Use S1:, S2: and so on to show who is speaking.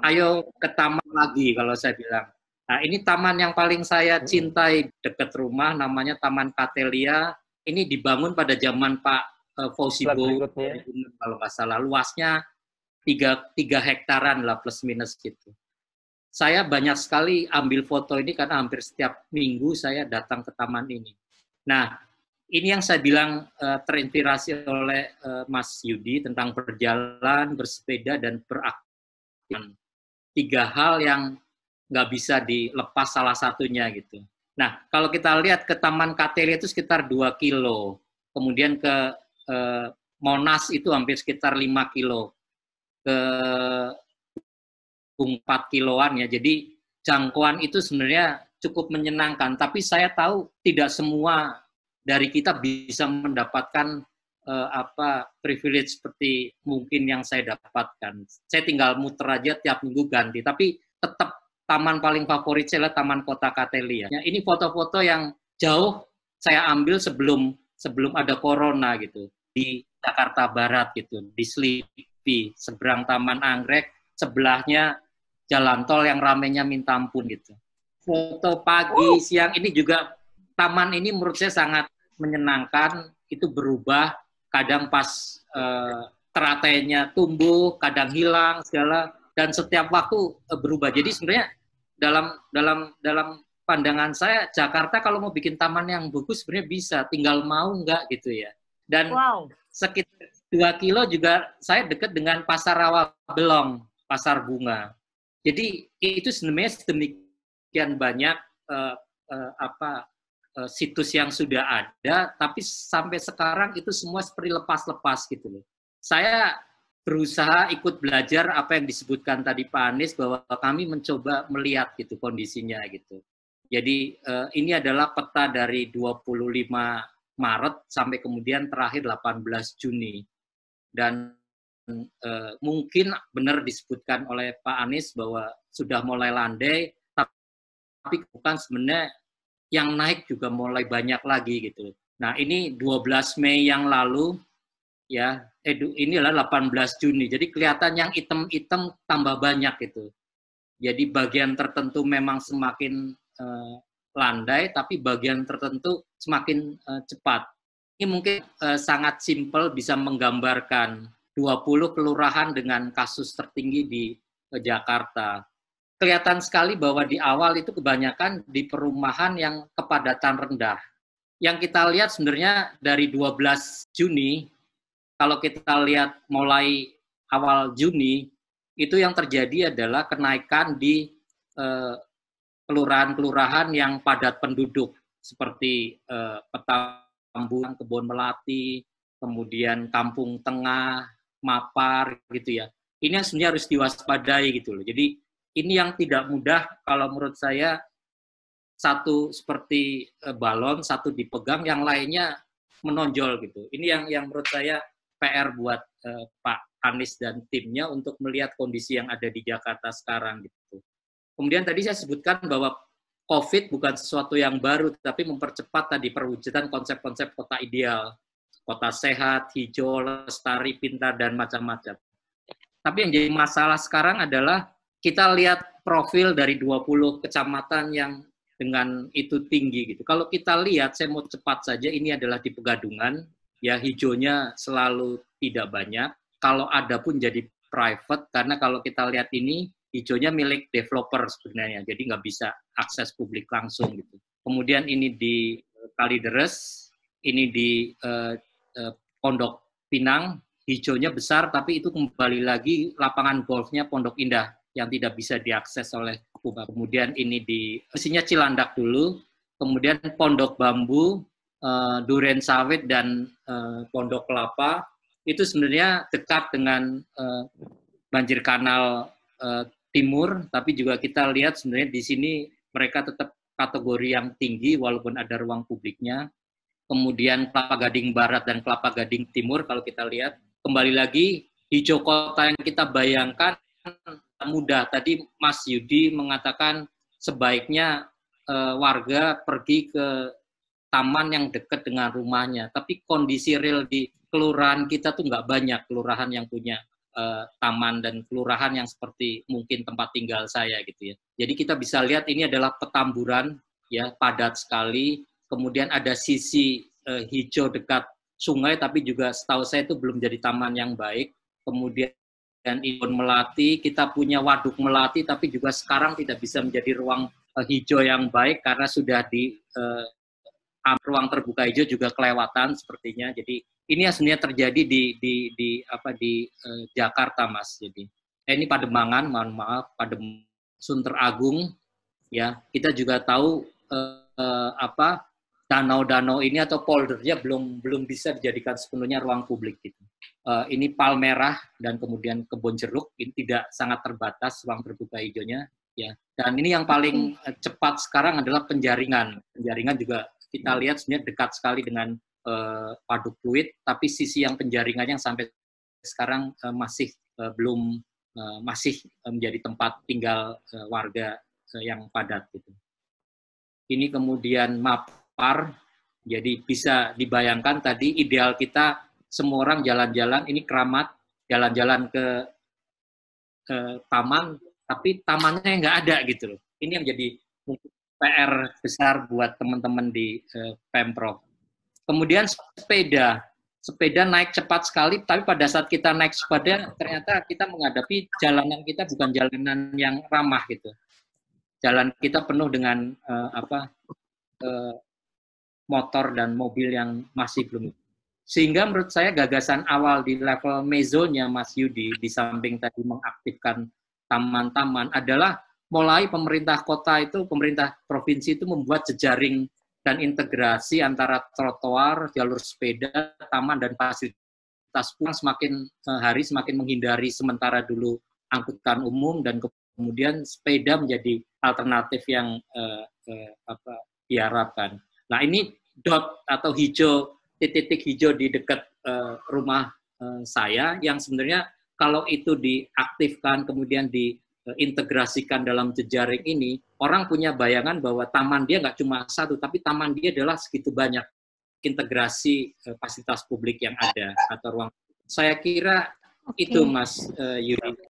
S1: Ayo ke taman lagi kalau saya bilang. Nah, ini taman yang paling saya cintai dekat rumah, namanya Taman Katelia. Ini dibangun pada zaman Pak Fauzi Bowo kalau nggak salah. Luasnya 3 hektaran lah plus minus gitu. Saya banyak sekali ambil foto ini karena hampir setiap minggu saya datang ke taman ini. Nah, ini yang saya bilang terinspirasi oleh Mas Yudi tentang berjalan, bersepeda, dan beraktivitas. 3 hal yang nggak bisa dilepas salah satunya gitu. Nah, kalau kita lihat ke Taman Katelia itu sekitar 2 kilo. Kemudian ke Monas itu hampir sekitar 5 kilo. Ke 4 kiloan ya. Jadi jangkauan itu sebenarnya cukup menyenangkan. Tapi saya tahu tidak semua dari kita bisa mendapatkan privilege seperti mungkin yang saya dapatkan. Saya tinggal muter aja tiap minggu ganti, tapi tetap taman paling favorit saya adalah Taman Kota Katelia. Ya, ini foto-foto yang jauh saya ambil sebelum ada corona gitu, di Jakarta Barat gitu, di Slipi, seberang Taman Anggrek, sebelahnya jalan tol yang ramenya minta ampun gitu. Foto pagi, siang, ini juga taman ini menurut saya sangat menyenangkan, itu berubah. Kadang pas teratainya tumbuh, kadang hilang segala, dan setiap waktu berubah. Jadi sebenarnya dalam pandangan saya Jakarta kalau mau bikin taman yang bagus sebenarnya bisa, tinggal mau nggak gitu ya. Dan sekitar 2 kilo juga saya dekat dengan Pasar Rawa Belong, pasar bunga. Jadi itu sebenarnya sedemikian banyak situs yang sudah ada, tapi sampai sekarang itu semua seperti lepas-lepas gitu loh. Saya berusaha ikut belajar apa yang disebutkan tadi Pak Anies, bahwa kami mencoba melihat gitu kondisinya gitu. Jadi ini adalah peta dari 25 Maret sampai kemudian terakhir 18 Juni. Dan mungkin benar disebutkan oleh Pak Anies bahwa sudah mulai landai, tapi bukan sebenarnya yang naik juga mulai banyak lagi gitu. Nah, ini 12 Mei yang lalu, ya, ini adalah 18 Juni. Jadi kelihatan yang hitam-hitam tambah banyak gitu. Jadi bagian tertentu memang semakin landai, tapi bagian tertentu semakin cepat. Ini mungkin sangat simpel bisa menggambarkan 20 kelurahan dengan kasus tertinggi di Jakarta. Kelihatan sekali bahwa di awal itu kebanyakan di perumahan yang kepadatan rendah. Yang kita lihat sebenarnya dari 12 Juni, kalau kita lihat mulai awal Juni, itu yang terjadi adalah kenaikan di kelurahan-kelurahan yang padat penduduk, seperti Petamburan, Kebon Melati, kemudian Kampung Tengah, Mapar, gitu ya. Ini yang sebenarnya harus diwaspadai gitu loh. Jadi ini yang tidak mudah kalau menurut saya, satu seperti balon, satu dipegang, yang lainnya menonjol gitu. Ini yang menurut saya PR buat Pak Anies dan timnya untuk melihat kondisi yang ada di Jakarta sekarang gitu. Kemudian tadi saya sebutkan bahwa COVID bukan sesuatu yang baru, tapi mempercepat tadi perwujudan konsep-konsep kota ideal, kota sehat, hijau, lestari, pintar, dan macam-macam. Tapi yang jadi masalah sekarang adalah kita lihat profil dari 20 kecamatan yang dengan itu tinggi gitu. Kalau kita lihat, saya mau cepat saja, ini adalah di Pegadungan, ya hijaunya selalu tidak banyak. Kalau ada pun jadi private, karena kalau kita lihat ini, hijaunya milik developer sebenarnya, jadi nggak bisa akses publik langsung gitu. Kemudian ini di Kalideres, ini di Pondok Pinang, hijaunya besar, tapi itu kembali lagi lapangan golfnya Pondok Indah yang tidak bisa diakses oleh publik. Kemudian ini di isinya Cilandak dulu, kemudian Pondok Bambu, Duren Sawit, dan Pondok Kelapa, itu sebenarnya dekat dengan banjir kanal timur, tapi juga kita lihat sebenarnya di sini mereka tetap kategori yang tinggi walaupun ada ruang publiknya. Kemudian Kelapa Gading Barat dan Kelapa Gading Timur, kalau kita lihat, kembali lagi hijau kota yang kita bayangkan mudah. Tadi Mas Yudi mengatakan sebaiknya warga pergi ke taman yang dekat dengan rumahnya. Tapi kondisi real di kelurahan kita tuh nggak banyak kelurahan yang punya taman dan kelurahan yang seperti mungkin tempat tinggal saya gitu ya. Jadi kita bisa lihat ini adalah petamburan ya, padat sekali. Kemudian ada sisi hijau dekat sungai, tapi juga setahu saya itu belum jadi taman yang baik. Kemudian Kebun Melati, kita punya Waduk Melati, tapi juga sekarang tidak bisa menjadi ruang hijau yang baik karena sudah di ruang terbuka hijau juga kelewatan sepertinya. Jadi ini yang sebenarnya terjadi di Jakarta, Mas. Jadi ini Pademangan, mohon maaf, Sunter Agung, ya. Kita juga tahu danau-danau ini atau poldernya belum bisa dijadikan sepenuhnya ruang publik gitu. Ini Palmerah dan kemudian Kebon Jeruk, ini tidak sangat terbatas ruang terbuka hijaunya, ya. Dan ini yang paling cepat sekarang adalah penjaringan. Penjaringan juga kita lihat sebenarnya dekat sekali dengan Waduk Pluit, tapi sisi yang penjaringannya sampai sekarang masih menjadi tempat tinggal warga yang padat gitu. Ini kemudian Mapar, jadi bisa dibayangkan tadi ideal kita semua orang jalan-jalan, ini Keramat, jalan-jalan ke taman, tapi tamannya nggak ada gitu loh. Ini yang jadi PR besar buat teman-teman di Pemprov. Kemudian sepeda naik cepat sekali, tapi pada saat kita naik sepeda, ternyata kita menghadapi jalanan kita bukan jalanan yang ramah gitu. Jalan kita penuh dengan motor dan mobil yang masih belum. Sehingga menurut saya gagasan awal di level mezonya Mas Yudi, di samping tadi mengaktifkan taman-taman, adalah mulai pemerintah kota itu, pemerintah provinsi itu membuat jejaring dan integrasi antara trotoar, jalur sepeda, taman, dan fasilitas publik semakin hari semakin menghindari sementara dulu angkutan umum, dan kemudian sepeda menjadi alternatif yang diharapkan. Nah ini dot atau hijau, titik hijau di dekat rumah saya yang sebenarnya kalau itu diaktifkan kemudian diintegrasikan dalam jejaring ini, orang punya bayangan bahwa taman dia nggak cuma satu, tapi taman dia adalah segitu banyak integrasi fasilitas publik yang ada atau ruang. Saya kira itu Mas Yudi.